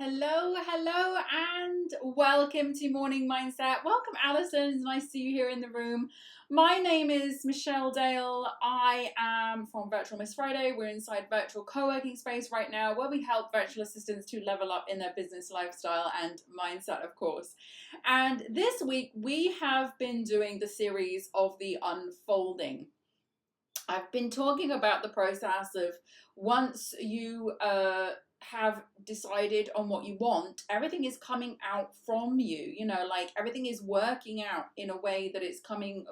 Hello, hello, and welcome to Morning Mindset. Welcome, Alison. It's nice to see you here in the room. My name is Michelle Dale. I am from Virtual Miss Friday. We're inside Virtual CoWorking Space right now, where we help virtual assistants to level up in their business lifestyle and mindset, of course. And this week, we have been doing the series of the unfolding. I've been talking about the process of once you have decided on what you want, everything is coming out from you. Like everything is working out in a way that it's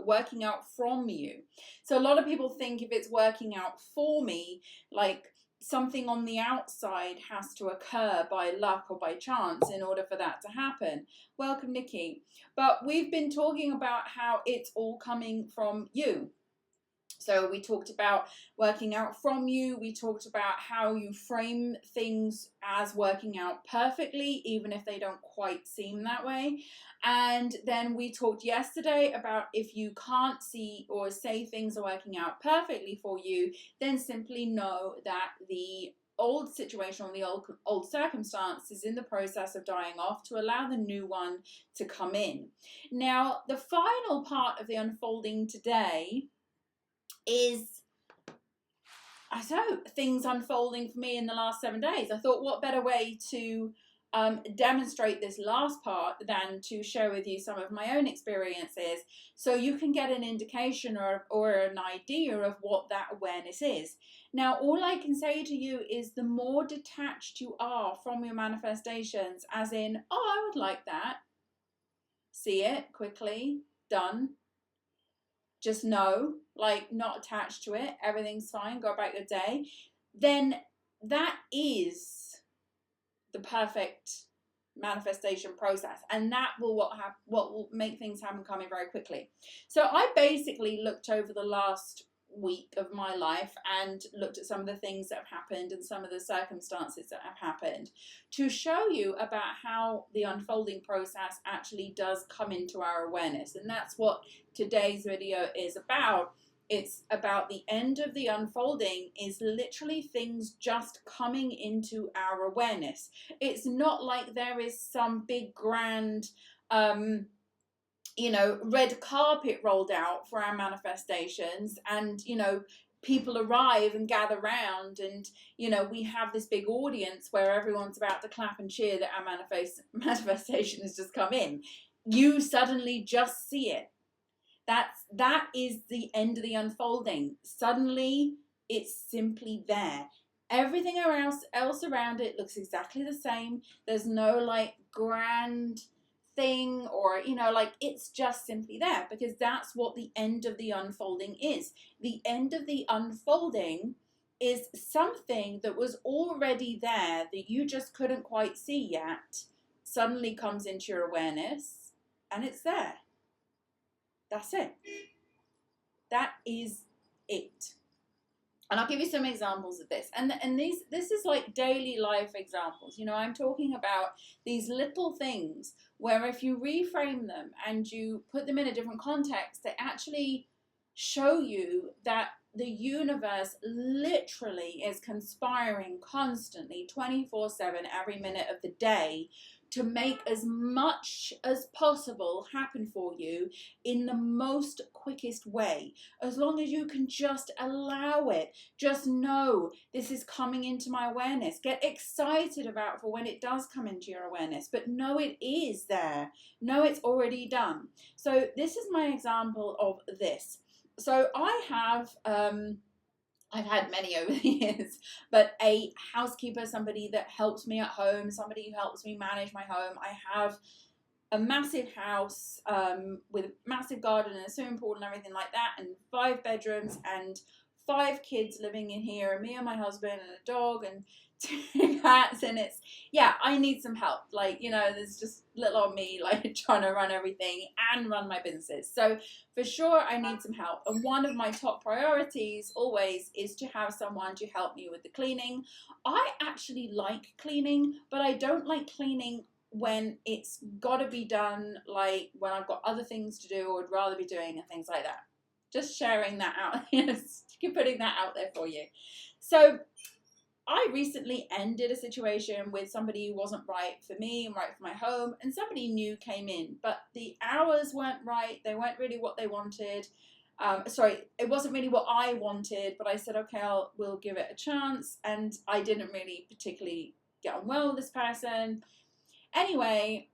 working out from you. So a lot of people think if it's working out for me, like something on the outside has to occur by luck or by chance in order for that to happen. Welcome, Nikki. But we've been talking about how it's all coming from you. So we talked about working out from you. We talked about how you frame things as working out perfectly, even if they don't quite seem that way. And then we talked yesterday about if you can't see or say things are working out perfectly for you, then simply know that the old situation or the old circumstance is in the process of dying off to allow the new one to come in. Now, the final part of the unfolding today is, I don't know, things unfolding for me in the last 7 days. I thought, what better way to demonstrate this last part than to share with you some of my own experiences so you can get an indication or an idea of what that awareness is. Now, all I can say to you is the more detached you are from your manifestations, as in, oh, I would like that, see it quickly, done. Just know, like, not attached to it, everything's fine, go about your day, then that is the perfect manifestation process, and that will what will make things happen coming very quickly. So I basically looked over the last week of my life and looked at some of the things that have happened and some of the circumstances that have happened to show you about how the unfolding process actually does come into our awareness. And that's what today's video is about. It's about the end of the unfolding is literally things just coming into our awareness. It's not like there is some big grand red carpet rolled out for our manifestations, and people arrive and gather round, and we have this big audience where everyone's about to clap and cheer that our manifestation has just come in. You suddenly just see it. That is the end of the unfolding. Suddenly it's simply there. Everything else around it looks exactly the same. There's no like grand thing or like, it's just simply there, because that's what the end of the unfolding is. The end of the unfolding is something that was already there that you just couldn't quite see yet suddenly comes into your awareness, and it's there. That's it. That is it. And I'll give you some examples of this. And this is like daily life examples. I'm talking about these little things where if you reframe them and you put them in a different context, they actually show you that the universe literally is conspiring constantly, 24/7, every minute of the day, to make as much as possible happen for you in the most quickest way. As long as you can just allow it, just know this is coming into my awareness. Get excited about for when it does come into your awareness, but know it is there. Know it's already done. So this is my example of this. So I have I've had many over the years, but a housekeeper, somebody that helps me at home, somebody who helps me manage my home. I have a massive house with a massive garden and a swimming pool and everything like that, and 5 bedrooms and 5 kids living in here, and me and my husband and a dog and 2 cats, and it's, yeah, I need some help. Like, there's just little old me, like, trying to run everything and run my businesses. So for sure, I need some help. And one of my top priorities always is to have someone to help me with the cleaning. I actually like cleaning, but I don't like cleaning when it's got to be done, like when I've got other things to do or would rather be doing and things like that. Just sharing that out, putting that out there for you. So I recently ended a situation with somebody who wasn't right for me and right for my home, and somebody new came in, but the hours weren't right. They weren't really what they wanted. Sorry, it wasn't really what I wanted, but I said, okay, we'll give it a chance. And I didn't really particularly get on well with this person. Anyway,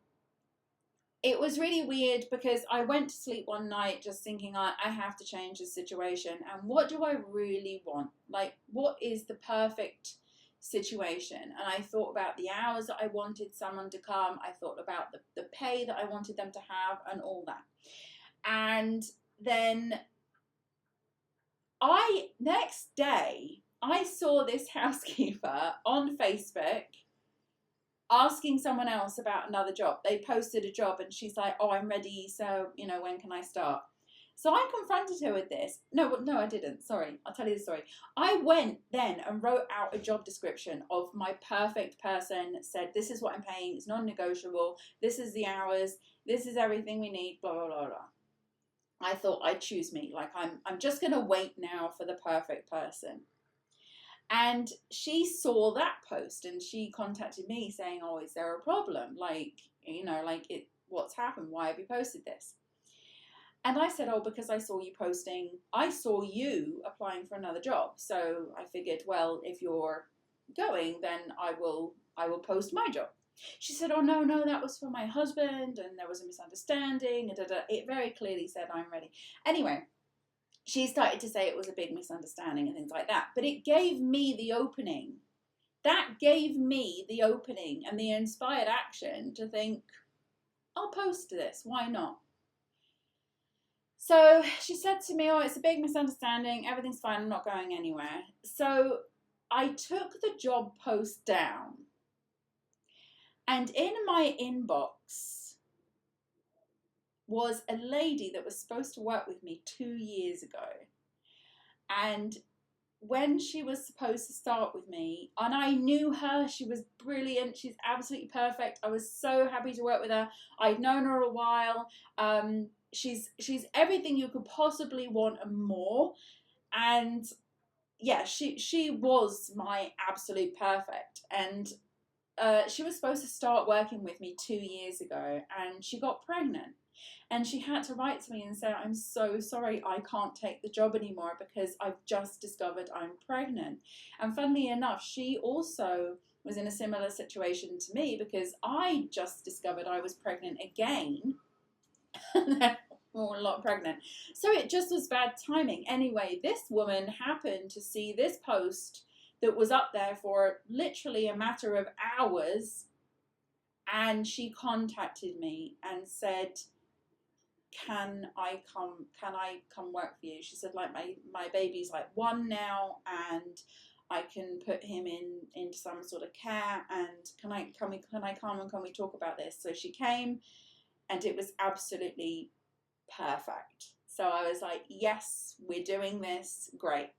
it was really weird because I went to sleep one night just thinking, I have to change this situation. And what do I really want? Like, what is the perfect situation? And I thought about the hours that I wanted someone to come. I thought about the pay that I wanted them to have and all that. And then next day, I saw this housekeeper on Facebook asking someone else about another job. They posted a job and she's like, oh, I'm ready, so, when can I start? So I confronted her with this. No, I didn't. Sorry, I'll tell you the story. I went then and wrote out a job description of my perfect person, said, this is what I'm paying, it's non-negotiable, this is the hours, this is everything we need, blah, blah, blah, blah. I thought I'd choose me. Like, I'm just going to wait now for the perfect person. And she saw that post and she contacted me saying, oh, is there a problem? What's happened? Why have you posted this? And I said, oh, because I saw you applying for another job. So I figured, well, if you're going, then I will post my job. She said, oh, no, that was for my husband and there was a misunderstanding. And it very clearly said, I'm ready. Anyway, she started to say it was a big misunderstanding and things like that. But it gave me the opening. That gave me the opening and the inspired action to think, I'll post this. Why not? So she said to me, oh, it's a big misunderstanding. Everything's fine. I'm not going anywhere. So I took the job post down. And in my inbox was a lady that was supposed to work with me 2 years ago. And when she was supposed to start with me, and I knew her, she was brilliant, she's absolutely perfect. I was so happy to work with her. I'd known her a while. She's everything you could possibly want and more. And yeah, she was my absolute perfect. And she was supposed to start working with me 2 years ago, and she got pregnant. And she had to write to me and say, I'm so sorry, I can't take the job anymore because I've just discovered I'm pregnant. And funnily enough, she also was in a similar situation to me because I just discovered I was pregnant again. A lot pregnant. So it just was bad timing. Anyway, this woman happened to see this post that was up there for literally a matter of hours. And she contacted me and said, can I come work for you? She said, like, my baby's like 1 now and I can put him into some sort of care, and can I come and can we talk about this? So she came and it was absolutely perfect. So I was like, yes, we're doing this, great.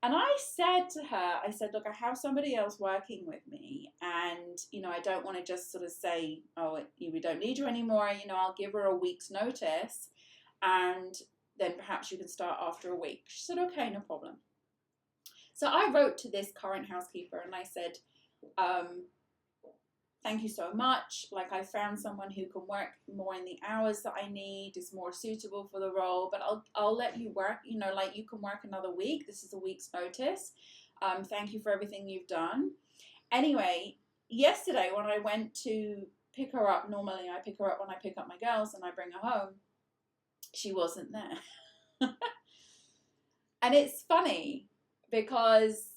And I said to her, look, I have somebody else working with me, and, I don't want to just sort of say, oh, we don't need you anymore. I'll give her a week's notice, and then perhaps you can start after a week. She said, okay, no problem. So I wrote to this current housekeeper and I said, thank you so much. Like, I found someone who can work more in the hours that I need, is more suitable for the role, but I'll let you work, like, you can work another week. This is a week's notice. Thank you for everything you've done. Anyway, yesterday when I went to pick her up, normally I pick her up when I pick up my girls and I bring her home, she wasn't there. And it's funny because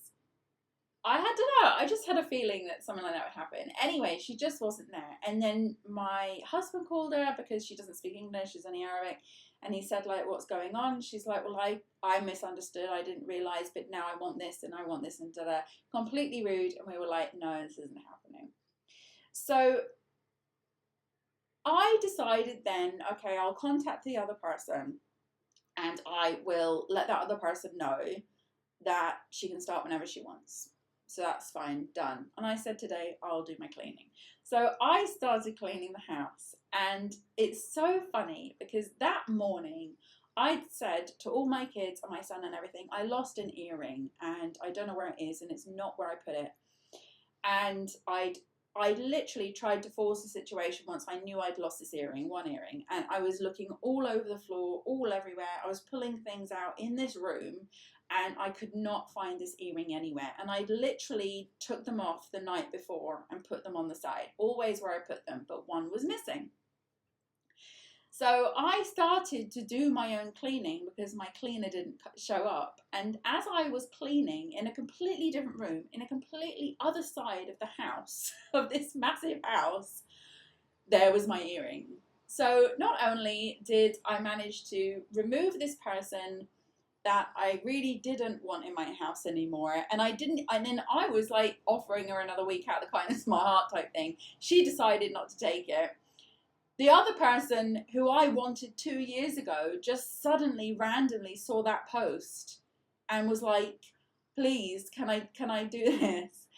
I just had a feeling that something like that would happen. Anyway, she just wasn't there. And then my husband called her because she doesn't speak English, she's only Arabic. And he said, like, what's going on? She's like, well, I misunderstood, I didn't realise, but now I want this and I want this and da-da. Completely rude. And we were like, no, this isn't happening. So I decided then, okay, I'll contact the other person and I will let that other person know that she can start whenever she wants. So that's fine, done. And I said today I'll do my cleaning. So I started cleaning the house, and it's so funny because that morning I'd said to all my kids and my son and everything, I lost an earring and I don't know where it is and it's not where I put it. And I literally tried to force the situation once I knew I'd lost this earring, one earring, and I was looking all over the floor, all everywhere. I was pulling things out in this room and I could not find this earring anywhere. And I literally took them off the night before and put them on the side, always where I put them, but one was missing. So I started to do my own cleaning because my cleaner didn't show up. And as I was cleaning in a completely different room, in a completely other side of the house, of this massive house, there was my earring. So not only did I manage to remove this person that I really didn't want in my house anymore, and then I was like offering her another week out of the kindness of my heart type thing. She decided not to take it. The other person who I wanted 2 years ago just suddenly randomly saw that post and was like, please, can I do this?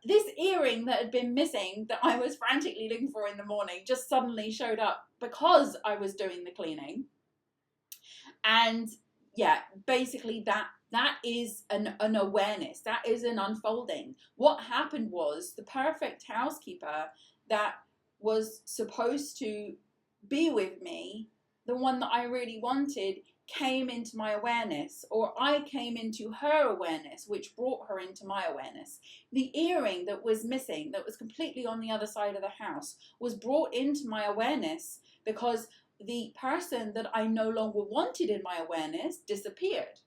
This earring that had been missing that I was frantically looking for in the morning just suddenly showed up because I was doing the cleaning. And yeah, basically that is an awareness. That is an unfolding. What happened was the perfect housekeeper that was supposed to be with me, the one that I really wanted, came into my awareness, or I came into her awareness, which brought her into my awareness. The earring that was missing, that was completely on the other side of the house, was brought into my awareness because the person that I no longer wanted in my awareness disappeared.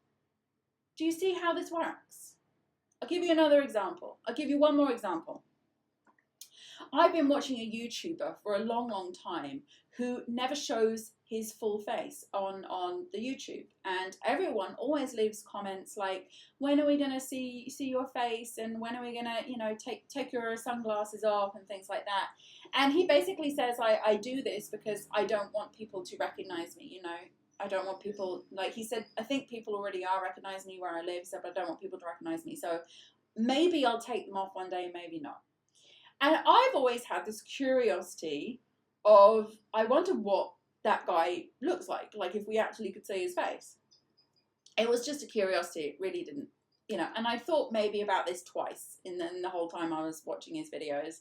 Do you see how this works? I'll give you another example. I'll give you one more example. I've been watching a YouTuber for a long, long time who never shows his full face on the YouTube, and everyone always leaves comments like, when are we going to see your face, and when are we going to, take your sunglasses off and things like that. And he basically says, I do this because I don't want people to recognize me, I don't want people, like he said, I think people already are recognizing me where I live, so but I don't want people to recognize me, so maybe I'll take them off one day, maybe not. And I've always had this curiosity of, I wonder what that guy looks like if we actually could see his face. It was just a curiosity, it really didn't, and I thought maybe about this twice in the whole time I was watching his videos,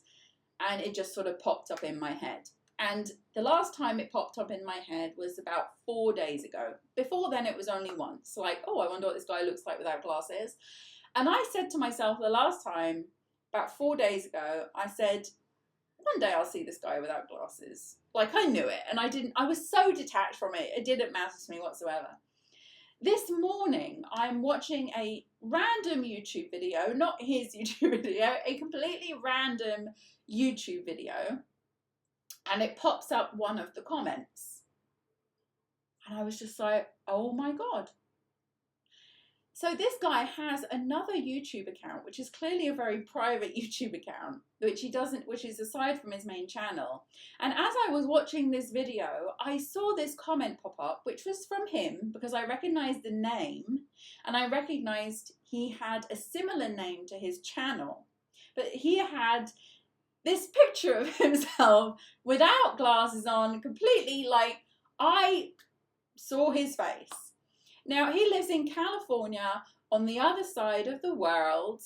and it just sort of popped up in my head. And the last time it popped up in my head was about 4 days ago. Before then it was only once, like, oh, I wonder what this guy looks like without glasses. And I said to myself the last time, about 4 days ago, I said, one day I'll see this guy without glasses. Like, I knew it, and I was so detached from it, it didn't matter to me whatsoever. This morning, I'm watching a random YouTube video, not his YouTube video, a completely random YouTube video, and it pops up one of the comments. And I was just like, oh my God. So this guy has another YouTube account, which is clearly a very private YouTube account, which is aside from his main channel. And as I was watching this video, I saw this comment pop up, which was from him because I recognized the name, and I recognized he had a similar name to his channel. But he had this picture of himself without glasses on, completely like, I saw his face. Now, he lives in California on the other side of the world.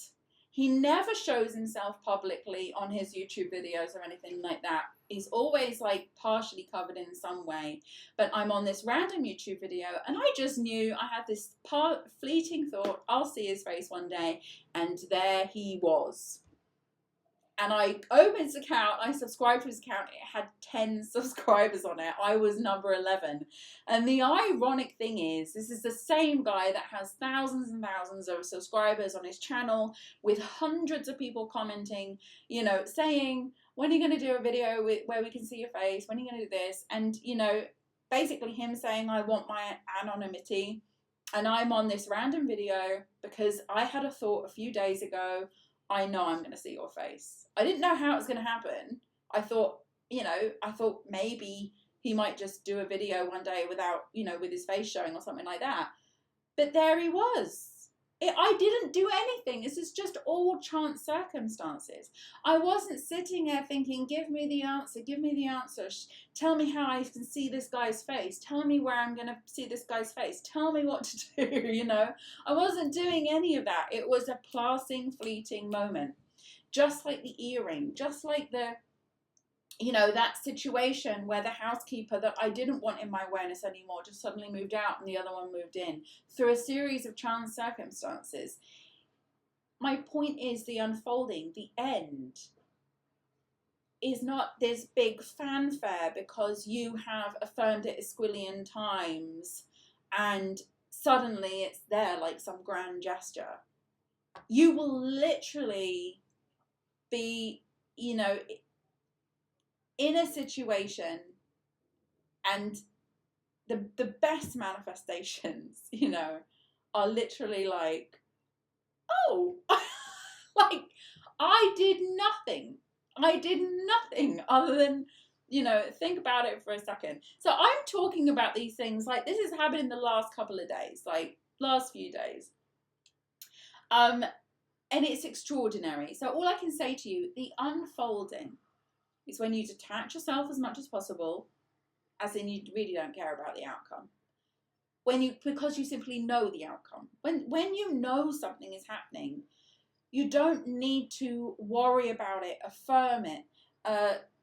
He never shows himself publicly on his YouTube videos or anything like that. He's always like partially covered in some way. But I'm on this random YouTube video, and I just knew, I had this fleeting thought, I'll see his face one day, and there he was. And I opened his account, I subscribed to his account, it had 10 subscribers on it. I was number 11. And the ironic thing is, this is the same guy that has thousands and thousands of subscribers on his channel, with hundreds of people commenting, saying, when are you going to do a video where we can see your face? When are you going to do this? And, basically him saying, I want my anonymity. And I'm on this random video because I had a thought a few days ago, I know I'm going to see your face. I didn't know how it was going to happen. I thought maybe he might just do a video one day without, with his face showing or something like that. But there he was. I didn't do anything. This is just all chance circumstances. I wasn't sitting there thinking, give me the answer, give me the answer. Tell me how I can see this guy's face. Tell me where I'm going to see this guy's face. Tell me what to do, you know. I wasn't doing any of that. It was a passing, fleeting moment. Just like the earring, just like the, you know, that situation where the housekeeper that I didn't want in my awareness anymore just suddenly moved out and the other one moved in through a series of chance circumstances. My point is the unfolding, the end, is not this big fanfare because you have affirmed it a squillion times and suddenly it's there like some grand gesture. You will literally be, you know, in a situation, and the best manifestations, you know, are literally like, oh, like I did nothing other than, you know, think about it for a second. So I'm talking about these things like this has happened in the last couple of days, like last few days, and it's extraordinary. So all I can say to you, the unfolding is when you detach yourself as much as possible, as in you really don't care about the outcome. Because you simply know the outcome. When you know something is happening, you don't need to worry about it, affirm it,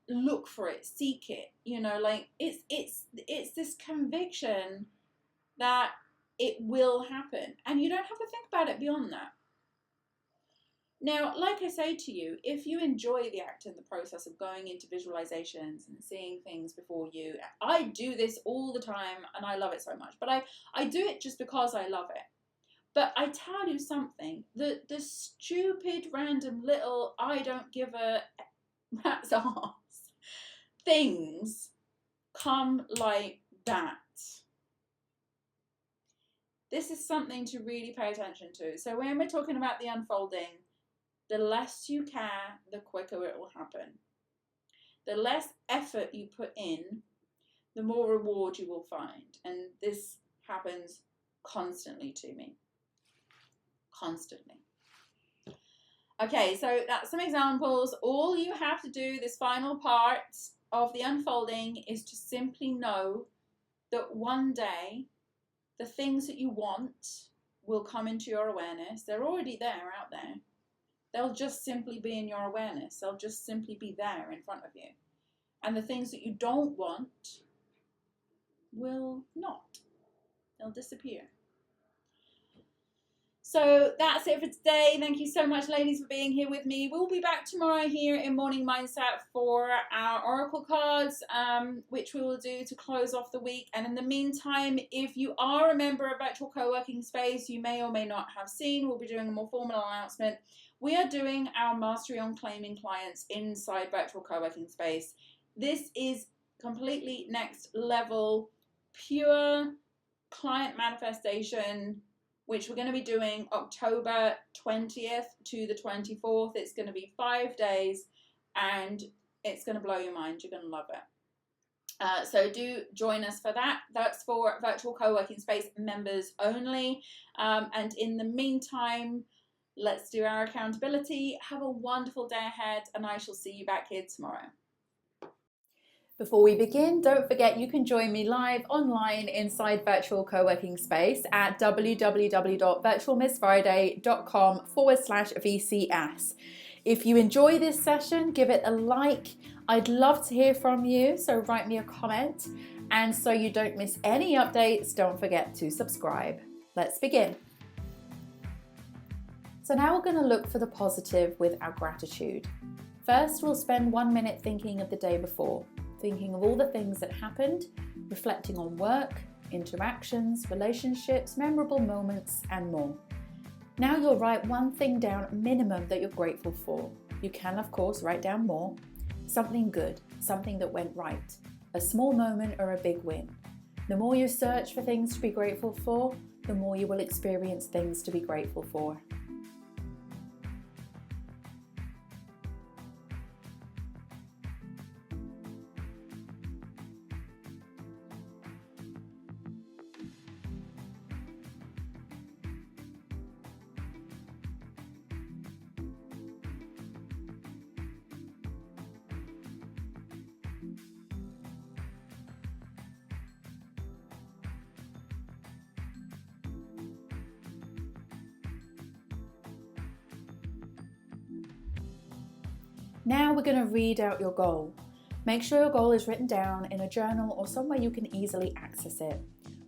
look for it, seek it. You know, like it's this conviction that it will happen, and you don't have to think about it beyond that. Now, like I say to you, if you enjoy the act and the process of going into visualizations and seeing things before you, I do this all the time and I love it so much, but I do it just because I love it. But I tell you something, the stupid, random little, I don't give a rat's ass things come like that. This is something to really pay attention to. So when we're talking about the unfolding, the less you care, the quicker it will happen. The less effort you put in, the more reward you will find. And this happens constantly to me. Constantly. Okay, so that's some examples. All you have to do, this final part of the unfolding, is to simply know that one day the things that you want will come into your awareness. They're already there, out there. They'll just simply be in your awareness. They'll just simply be there in front of you. And the things that you don't want will not. They'll disappear. So that's it for today. Thank you so much, ladies, for being here with me. We'll be back tomorrow here in Morning Mindset for our Oracle cards, which we will do to close off the week. And in the meantime, if you are a member of Virtual CoWorking Space, you may or may not have seen, we'll be doing a more formal announcement. We are doing our Mastery on Claiming Clients inside Virtual CoWorking Space. This is completely next level, pure client manifestation, which we're going to be doing October 20th to the 24th. It's going to be 5 days and it's going to blow your mind. You're going to love it. So do join us for that. That's for Virtual CoWorking Space members only. And in the meantime, let's do our accountability. Have a wonderful day ahead, and I shall see you back here tomorrow. Before we begin, don't forget you can join me live online inside Virtual CoWorking Space at www.virtualmissfriday.com/VCS. If you enjoy this session, give it a like. I'd love to hear from you, so write me a comment. And so you don't miss any updates, don't forget to subscribe. Let's begin. So now we're going to look for the positive with our gratitude. First, we'll spend 1 minute thinking of the day before, thinking of all the things that happened, reflecting on work, interactions, relationships, memorable moments, and more. Now you'll write one thing down minimum that you're grateful for. You can, of course, write down more. Something good, something that went right, a small moment or a big win. The more you search for things to be grateful for, the more you will experience things to be grateful for. Now we're going to read out your goal. Make sure your goal is written down in a journal or somewhere you can easily access it.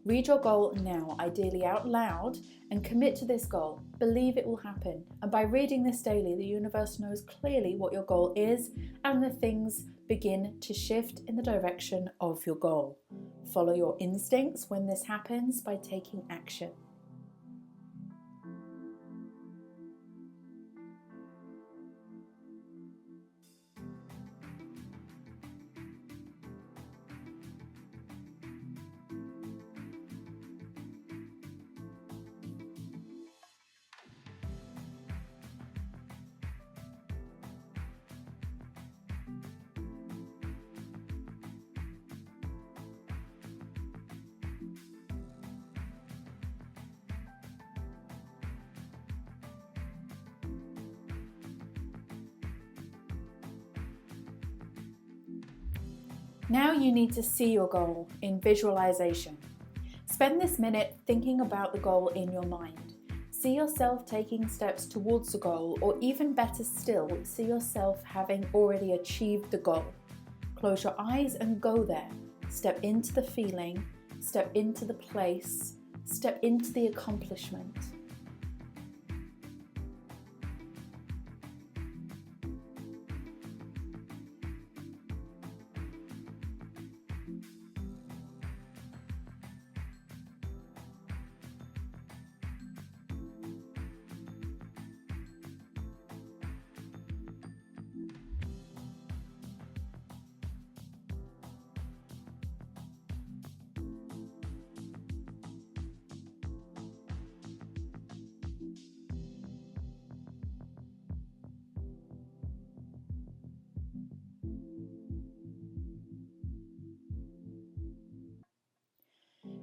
Read your goal now, ideally out loud, and commit to this goal. Believe it will happen. And by reading this daily, the universe knows clearly what your goal is, and the things begin to shift in the direction of your goal. Follow your instincts when this happens by taking action. Now you need to see your goal in visualization. Spend this minute thinking about the goal in your mind. See yourself taking steps towards the goal, or even better still, see yourself having already achieved the goal. Close your eyes and go there. Step into the feeling, step into the place, step into the accomplishment.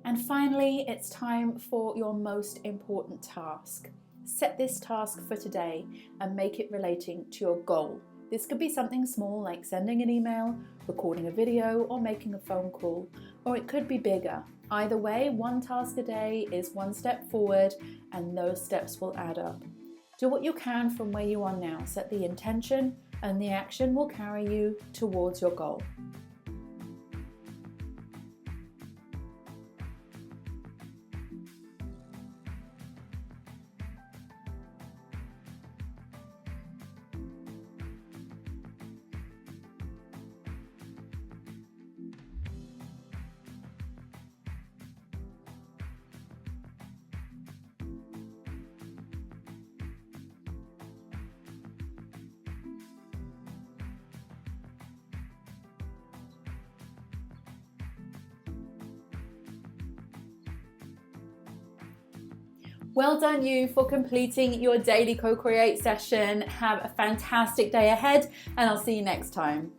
And finally, it's time for your most important task. Set this task for today and make it relating to your goal. This could be something small like sending an email, recording a video, or making a phone call, or it could be bigger. Either way, one task a day is one step forward, and those steps will add up. Do what you can from where you are now. Set the intention, and the action will carry you towards your goal. Well done you for completing your daily co-create session. Have a fantastic day ahead, and I'll see you next time.